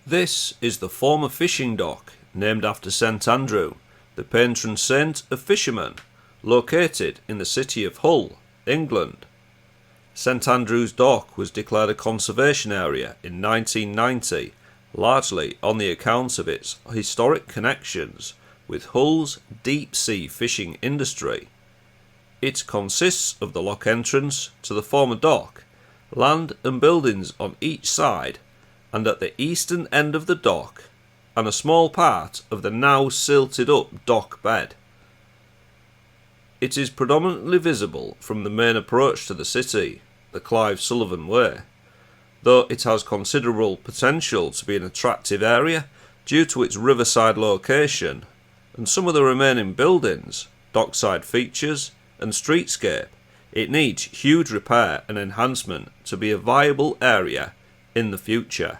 This is the former fishing dock, named after St Andrew, the patron saint of fishermen, located in the city of Hull, England. St Andrew's Dock was declared a conservation area in 1990, largely on the account of its historic connections with Hull's deep-sea fishing industry. It consists of the lock entrance to the former dock, land and buildings on each side, and at the eastern end of the dock, and a small part of the now silted-up dock bed. It is predominantly visible from the main approach to the city, the Clive Sullivan Way, though it has considerable potential to be an attractive area due to its riverside location, and some of the remaining buildings, dockside features and streetscape. It needs huge repair and enhancement to be a viable area in the future.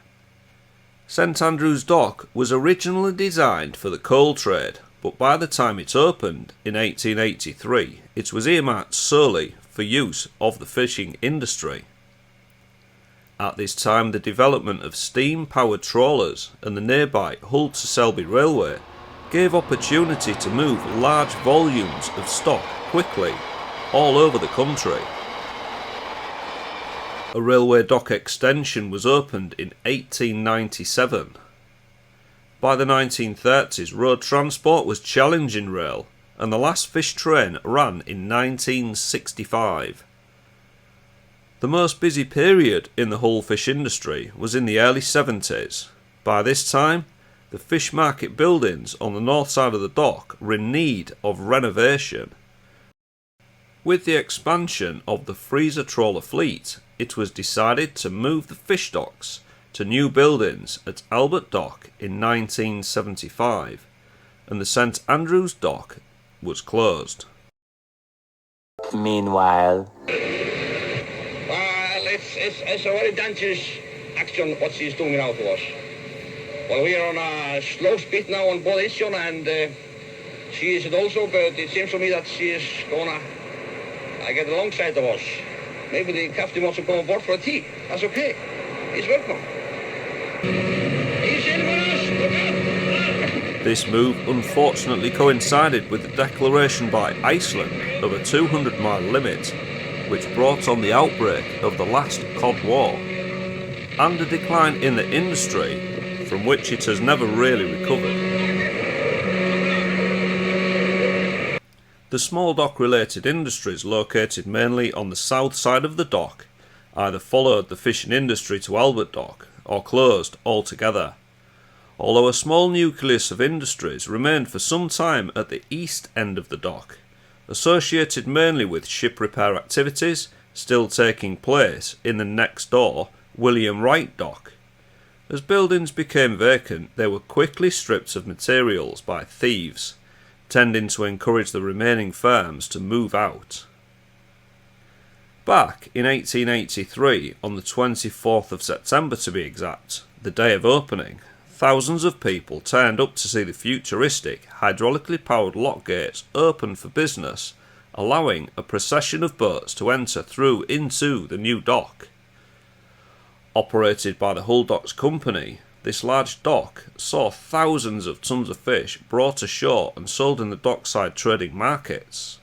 St Andrew's Dock was originally designed for the coal trade, but by the time it opened in 1883, it was earmarked solely for use of the fishing industry. At this time, the development of steam-powered trawlers and the nearby Hull to Selby Railway gave opportunity to move large volumes of stock quickly all over the country. A railway dock extension was opened in 1897. By the 1930s, road transport was challenging rail, and the last fish train ran in 1965. The most busy period in the Hull fish industry was in the early 70s. By this time, the fish market buildings on the north side of the dock were in need of renovation. With the expansion of the freezer trawler fleet, it was decided to move the fish docks to new buildings at Albert Dock in 1975, and the St Andrews Dock was closed. Meanwhile, it's a very dangerous action what she's doing now to us. Well, we are on a slow speed now on board Ision, and she is it also, but it seems to me that she is gonna get alongside of us. Maybe the captain wants to go on board for a tea. That's okay. He's welcome. He's in with us. Look out. This move unfortunately coincided with the declaration by Iceland of a 200-mile limit, which brought on the outbreak of the last COD war, and a decline in the industry from which it has never really recovered. The small dock-related industries located mainly on the south side of the dock either followed the fishing industry to Albert Dock or closed altogether, although a small nucleus of industries remained for some time at the east end of the dock, associated mainly with ship repair activities still taking place in the next door William Wright Dock. As buildings became vacant, they were quickly stripped of materials by thieves, tending to encourage the remaining firms to move out. Back in 1883, on the 24th of September to be exact, the day of opening, thousands of people turned up to see the futuristic, hydraulically powered lock gates open for business, allowing a procession of boats to enter through into the new dock. Operated by the Hull Docks Company, this large dock saw thousands of tons of fish brought ashore and sold in the dockside trading markets.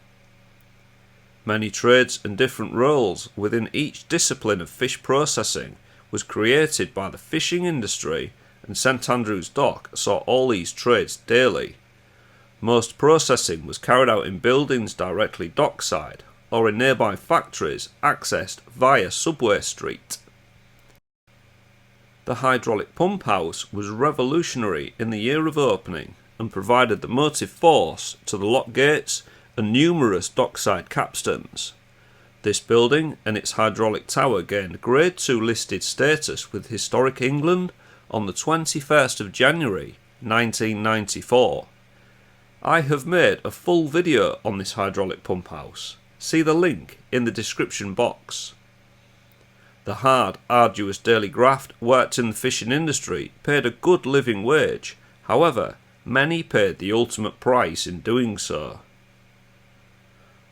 Many trades and different roles within each discipline of fish processing was created by the fishing industry, and St Andrew's Dock saw all these trades daily. Most processing was carried out in buildings directly dockside or in nearby factories accessed via Subway Street. The hydraulic pump house was revolutionary in the year of opening and provided the motive force to the lock gates and numerous dockside capstans. This building and its hydraulic tower gained Grade 2 listed status with Historic England on the 21st of January 1994. I have made a full video on this hydraulic pump house. See the link in the description box. The hard, arduous daily graft worked in the fishing industry paid a good living wage, however, many paid the ultimate price in doing so.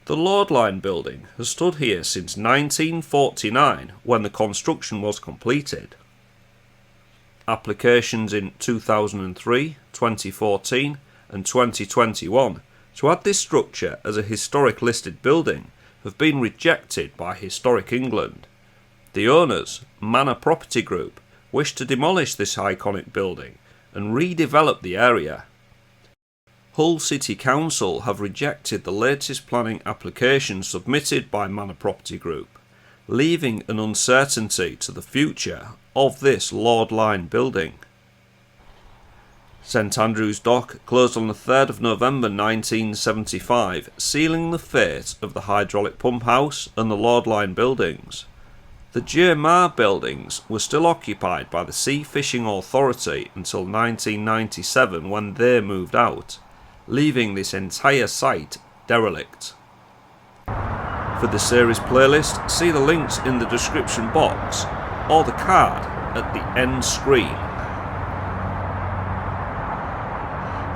The Lord Line building has stood here since 1949 when the construction was completed. applications in 2003, 2014 and 2021 to add this structure as a historic listed building have been rejected by Historic England. The owners, Manor Property Group, wish to demolish this iconic building and redevelop the area. Hull City Council have rejected the latest planning application submitted by Manor Property Group, leaving an uncertainty to the future of this Lord Line building. St Andrew's Dock closed on the 3rd of November 1975, sealing the fate of the hydraulic pump house and the Lord Line buildings. The J. Marr buildings were still occupied by the Sea Fishing Authority until 1997 when they moved out, leaving this entire site derelict. For the series playlist, see the links in the description box or the card at the end screen.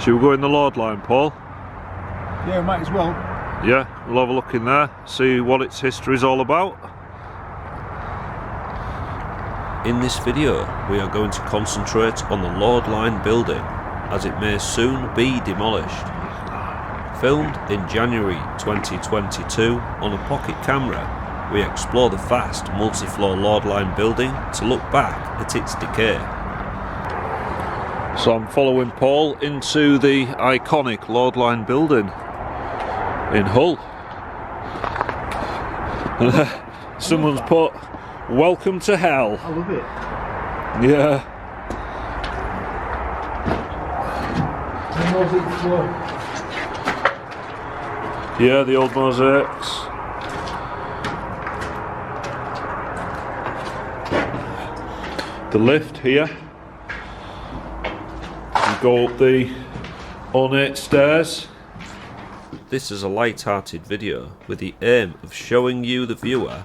Should we go in the Lord Line, Paul? Yeah, might as well. Yeah, we'll have a look in there, see what its history is all about. In this video, we are going to concentrate on the Lord Line building, as it may soon be demolished. Filmed in January 2022 on a pocket camera, we explore the vast multi-floor Lord Line building to look back at its decay. So I'm following Paul into the iconic Lord Line building in Hull. Someone's put, "Welcome to hell." I love it. Yeah. Yeah, the old mosaics. The lift here. You go up the ornate stairs. This is a light-hearted video with the aim of showing you, the viewer,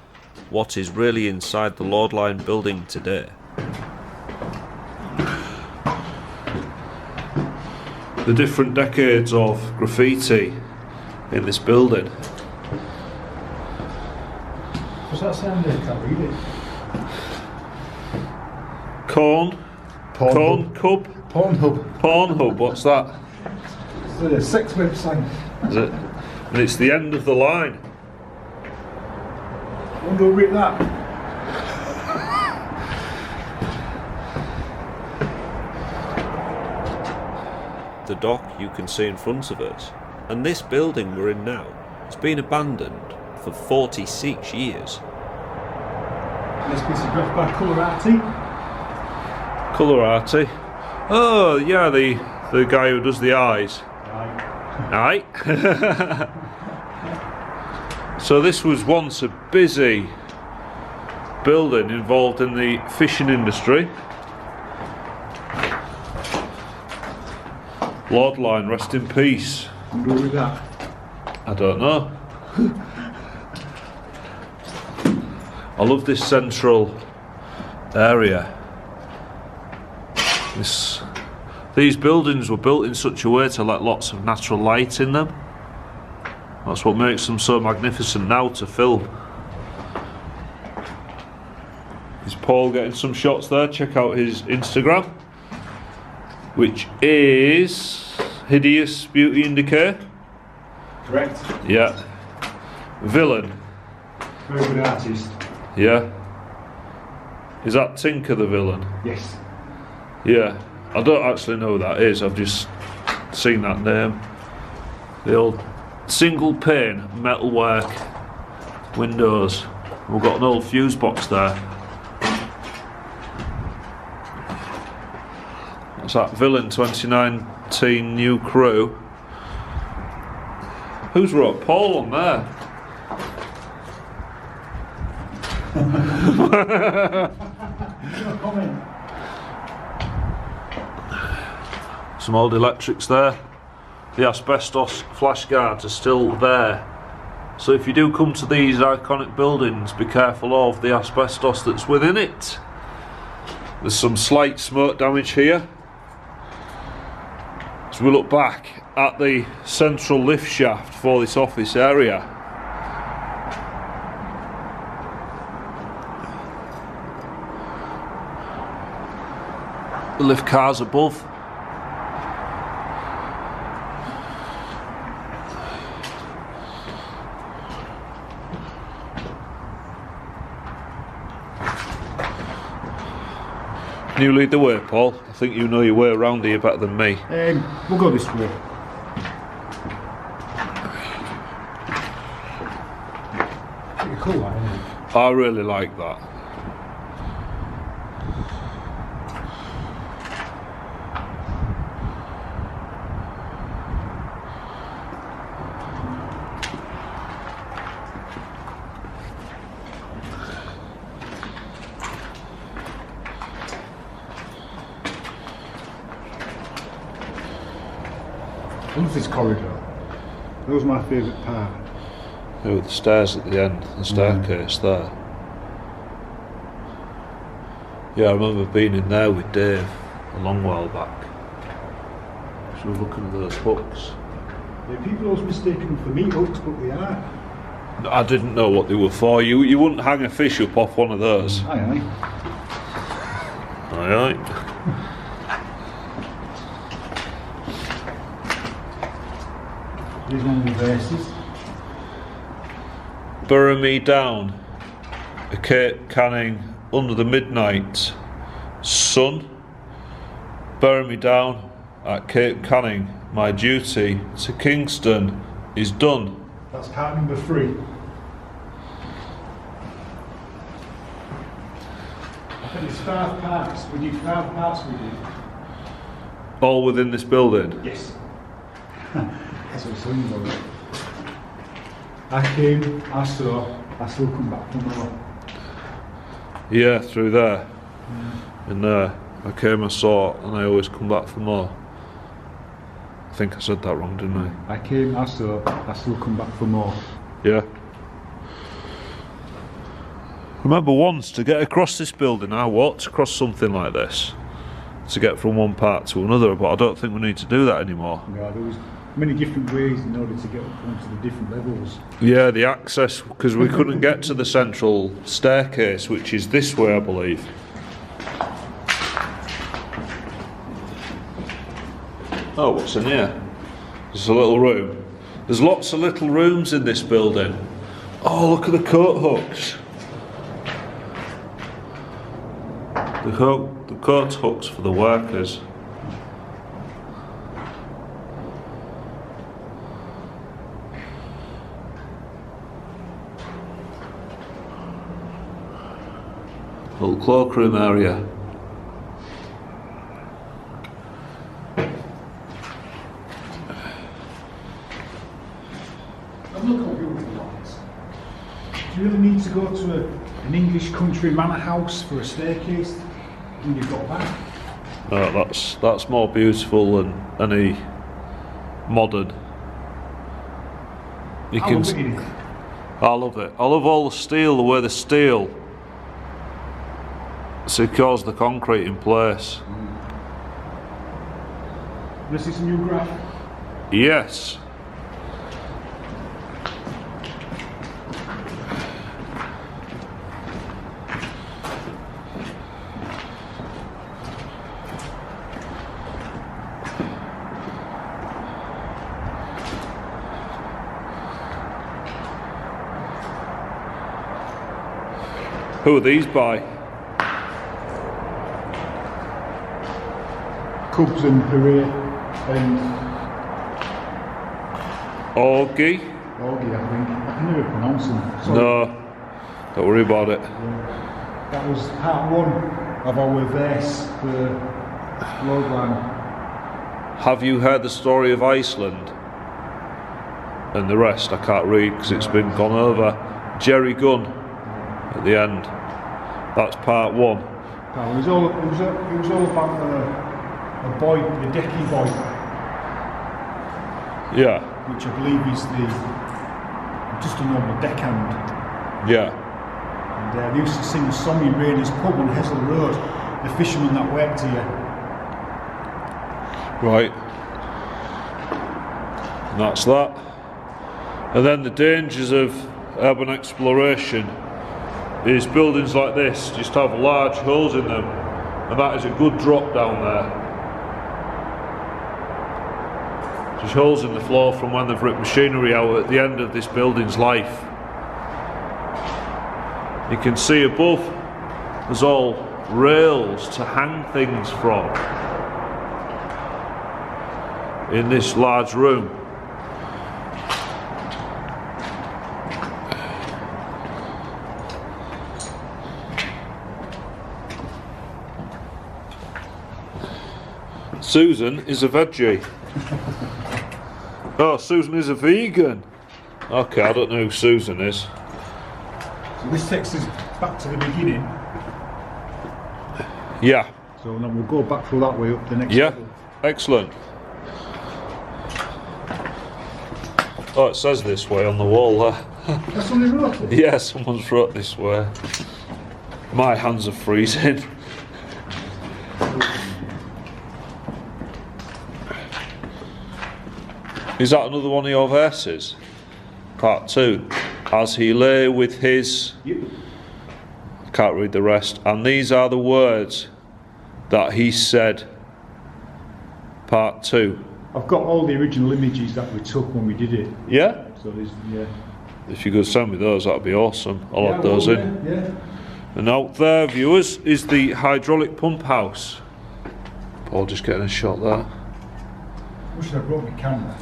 what is really inside the Lord Line building today. The different decades of graffiti in this building. What's that sound there? Can't read it. Corn Cub? Pornhub, what's that? It's a sex website. Is it? And it's the end of the line. I wonder who wrote that. The dock you can see in front of us, and this building we're in now, has been abandoned for 46 years. This piece of graph by Colorati. Colorati. Oh yeah, the guy who does the eyes. Aye. So this was once a busy building involved in the fishing industry. Lord Line, rest in peace. Who wrote that? I don't know. I love this central area. These buildings were built in such a way to let lots of natural light in them. That's what makes them so magnificent now to film. Is Paul getting some shots there? Check out his Instagram, which is Hideous Beauty and Decay. Correct. Yeah. Villain. Very good artist. Yeah. Is that Tinker the villain? Yes. Yeah. I don't actually know who that is, I've just seen that name. The old single pane metalwork windows. We've got an old fuse box there. What's that? Villain 2019 new crew. Who's wrote Paul on there? No comment. Some old electrics there. The asbestos flash guards are still there. So if you do come to these iconic buildings, be careful of the asbestos that's within it. There's some slight smoke damage here. As we look back at the central lift shaft for this office area. The lift cars above. Can you lead the way, Paul? I think you know your way around here better than me. We'll go this way. Pretty cool, that, isn't it? I really like that. I love this corridor. That was my favourite part. Oh, the stairs at the end, the staircase there. Yeah, I remember being in there with Dave a long while back. So we were looking at those hooks. Yeah, people always mistake them for meat hooks, but they are. I didn't know what they were for. You wouldn't hang a fish up off one of those. Aye, aye. Aye, aye. Here's one of the verses. Bury me down at Cape Canning under the midnight sun. Bury me down at Cape Canning. My duty to Kingston is done. That's part number 3. I think it's 5 parts. We did 5 parts we did. All within this building. Yes. That's what it's saying about it. I came, I saw, I still come back for more. Yeah, through there. And there. I came, I saw, and I always come back for more. I think I said that wrong, didn't I? I came, I saw, I still come back for more. Yeah. Remember once, to get across this building, I walked across something like this to get from one part to another, but I don't think we need to do that anymore. Yeah, there was many different ways in order to get up onto the different levels. Yeah, the access, because we couldn't get to the central staircase, which is this way, I believe. Oh, what's in here? There's a little room. There's lots of little rooms in this building. Oh, look at the coat hooks. The coat hooks for the workers. Little cloakroom area. And look how beautiful that is. Do you really need to go to an English country manor house for a staircase when you've got that? No, that's more beautiful than any modern. You I can. love it, innit? I love it. I love all the steel, the way the steel secures the concrete in place. This is a new graph. Yes. Who are these by? Cubs and Hooray and Helgi? Helgi, I think. I can never pronounce them. Sorry. No, don't worry about it. That was part 1 of our verse, the logline. Have you heard the story of Iceland? And the rest I can't read because it's been gone over. Jerry Gunn at the end. That's part 1. It was all about a boy, the decky boy, Yeah, which I believe is just a normal deckhand. yeah. And they used to sing a song in Rainey's pub on Hessel Road, the fisherman that worked here. Right. And that's that. And then the dangers of urban exploration is buildings like this just have large holes in them. and that is a good drop down there. There's holes in the floor from when they've ripped machinery out at the end of this building's life. You can see above there's all rails to hang things from in this large room. Susan is a veggie. Oh, Susan is a vegan. Okay, I don't know who Susan is. So this takes us back to the beginning. Yeah. So then we'll go back through that way up the next level. Excellent. Oh, it says this way on the wall there. Has somebody wrote it? Yeah, someone's wrote this way. My hands are freezing. Is that another one of your verses? Part 2. As he lay with his... I can't read the rest. And these are the words that he said. Part 2. I've got all the original images that we took when we did it. Yeah? So there's, yeah. If you could send me those, that'd be awesome. I'll add those in. Yeah. And out there, viewers, is the hydraulic pump house. Paul just getting a shot there. Wish I brought my camera.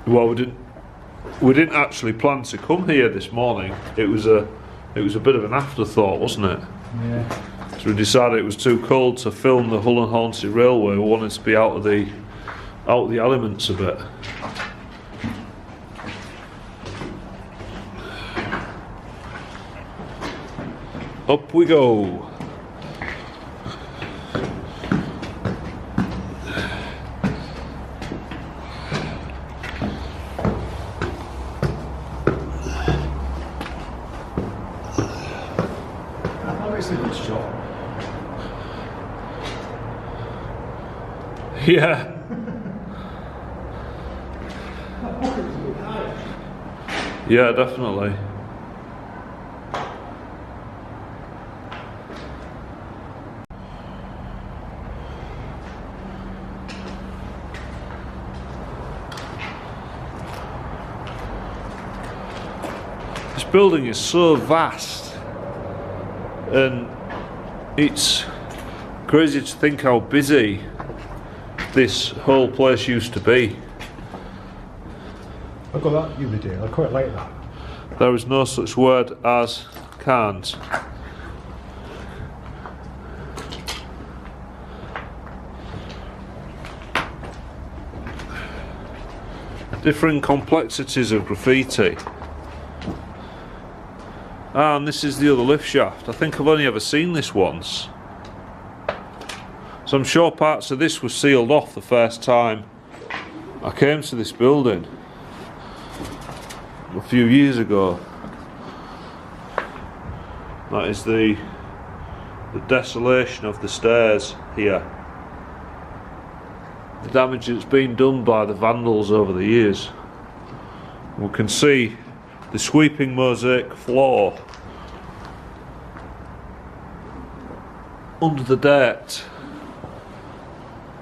Well, we didn't actually plan to come here this morning. It was a bit of an afterthought, wasn't it? Yeah. So we decided it was too cold to film the Hull and Hornsey Railway. We wanted to be out of the elements a bit. Up we go. It's a good shot. Yeah. Yeah, definitely. This building is so vast, and it's crazy to think how busy this whole place used to be. I got that the other day, I quite like that. There is no such word as can't. Different complexities of graffiti. And this is the other lift shaft. I think I've only ever seen this once. So I'm sure parts of this were sealed off the first time I came to this building a few years ago. That is the desolation of the stairs here. The damage that's been done by the vandals over the years. We can see the sweeping mosaic floor under the dirt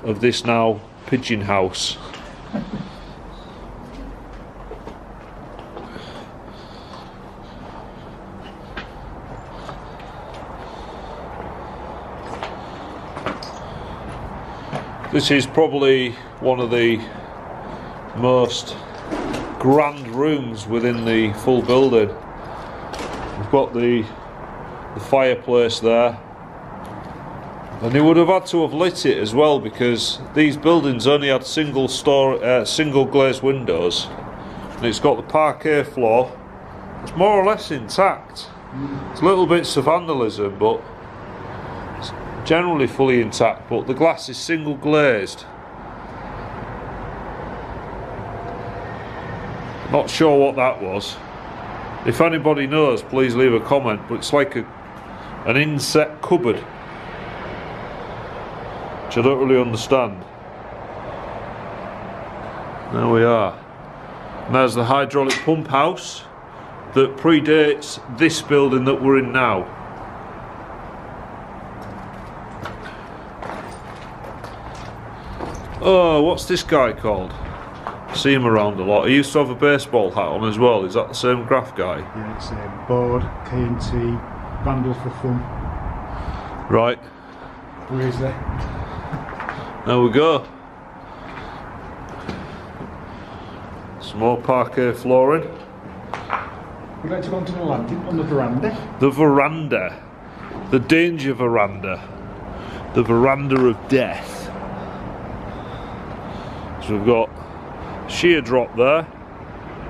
of this now pigeon house. This is probably one of the most grand rooms within the full building. We've got the fireplace there, and they would have had to have lit it as well, because these buildings only had single glazed windows, and it's got the parquet floor. It's more or less intact. It's little bits of vandalism, but it's generally fully intact, but the glass is single glazed. Not sure what that was. If anybody knows, please leave a comment, but it's like an inset cupboard, which I don't really understand. There we are. And there's the hydraulic pump house that predates this building that we're in now. Oh, what's this guy called? I see him around a lot. He used to have a baseball hat on as well. Is that the same graph guy? Yeah, it's board, K&T, Vandal for fun. Right. Where's there? There we go. Some more parquet flooring. We'd like to go onto the landing on the veranda. The veranda. The danger veranda. The Veranda of Death. So we've got sheer drop there,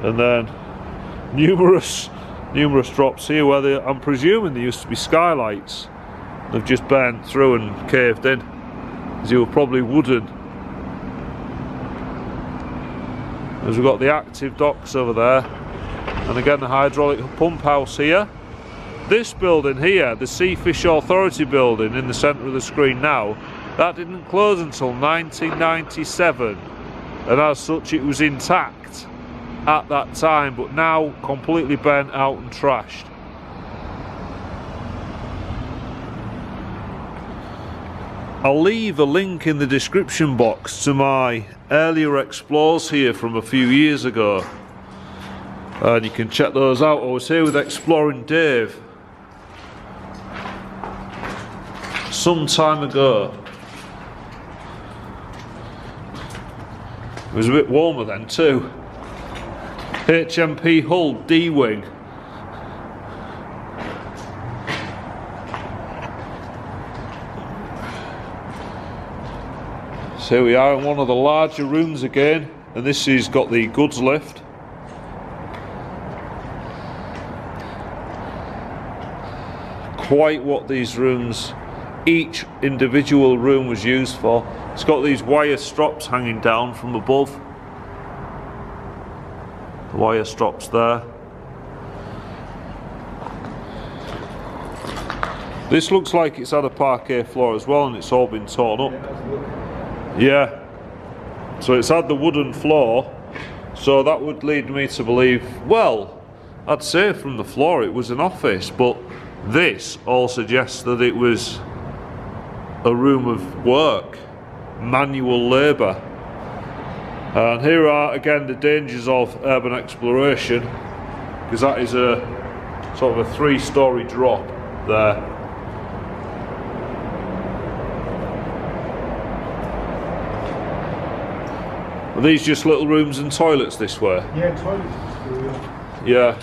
and then numerous drops here where I'm presuming there used to be skylights. They've just bent through and caved in, as they were probably wooden. As we've got the active docks over there, and again the hydraulic pump house here. This building here, the Seafish Authority building in the centre of the screen now, that didn't close until 1997, and as such it was intact at that time, but now completely burnt out and trashed. I'll leave a link in the description box to my earlier explores here from a few years ago, and you can check those out. I was here with Exploring Dave some time ago. It was a bit warmer then too. HMP Hull D-Wing. So here we are in one of the larger rooms again, and this has got the goods lift. Quite what these rooms, each individual room was used for. It's got these wire strops hanging down from above. The wire strops there. This looks like it's had a parquet floor as well, and it's all been torn up. Yeah. So it's had the wooden floor, so that would lead me to believe, well, I'd say from the floor it was an office, but this all suggests that it was a room of work, manual labour. And here are again the dangers of urban exploration, because that is a sort of a 3-storey drop there. Are these just little rooms and toilets this way? Yeah, toilets. Yeah.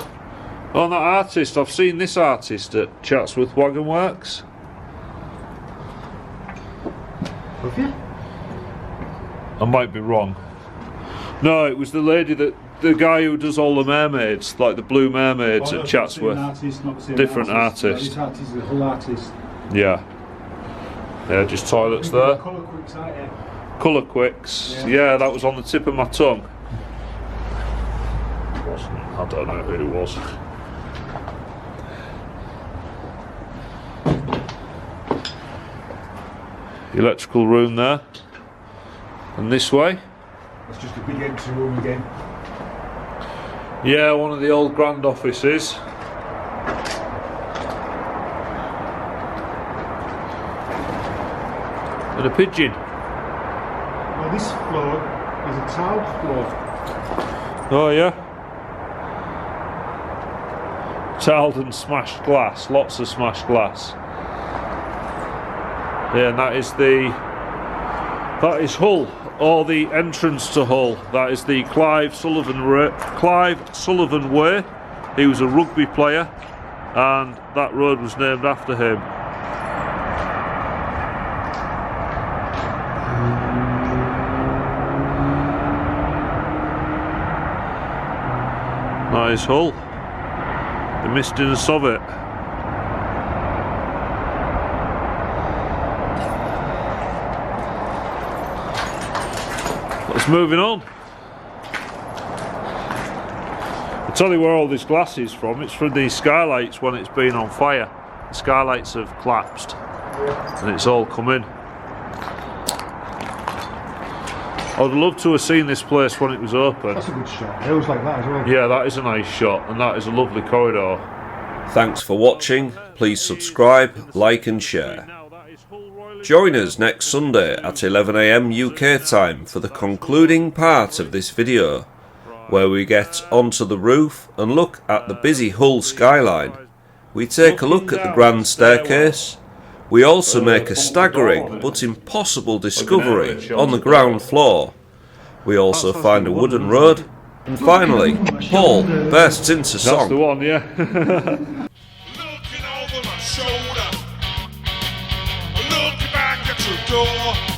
Oh, and that artist, I've seen this artist at Chatsworth Wagon Works. Have you? I might be wrong. No, it was the lady that, the guy who does all the mermaids, like the blue mermaids at Chatsworth. Different artist. This artist is a Hull artist. Yeah. Yeah, just toilets there. Colour quicks, aren't you? Colour quicks. Yeah, that was on the tip of my tongue. Wasn't. I don't know who it was. Electrical room there. And this way. It's just a big empty room again. Yeah, one of the old grand offices. And a pigeon. Well, this floor is a tiled floor. Oh yeah. Tiled and smashed glass, lots of smashed glass. Yeah, and that is Hull, or the entrance to Hull. That is the Clive Sullivan Way. He was a rugby player, and that road was named after him. That is Hull, the mistiness of it. Let's moving on. I'll tell you where all this glass is from. It's from these skylights when it's been on fire. The skylights have collapsed, and it's all come in. I'd love to have seen this place when it was open. That's a good shot. It was like that as well. Yeah, that is a nice shot, and that is a lovely corridor. Thanks for watching. Please subscribe, like and share. Now that is Hull Royal Join us next Sunday at 11 AM UK time for the concluding part of this video, where we get onto the roof and look at the busy Hull skyline. We take a look at the grand staircase. We also make a staggering but impossible discovery on the ground floor. We also find a wooden road. And finally, Paul bursts into song. That's the one, yeah. Looking over my shoulder, looking back at your door.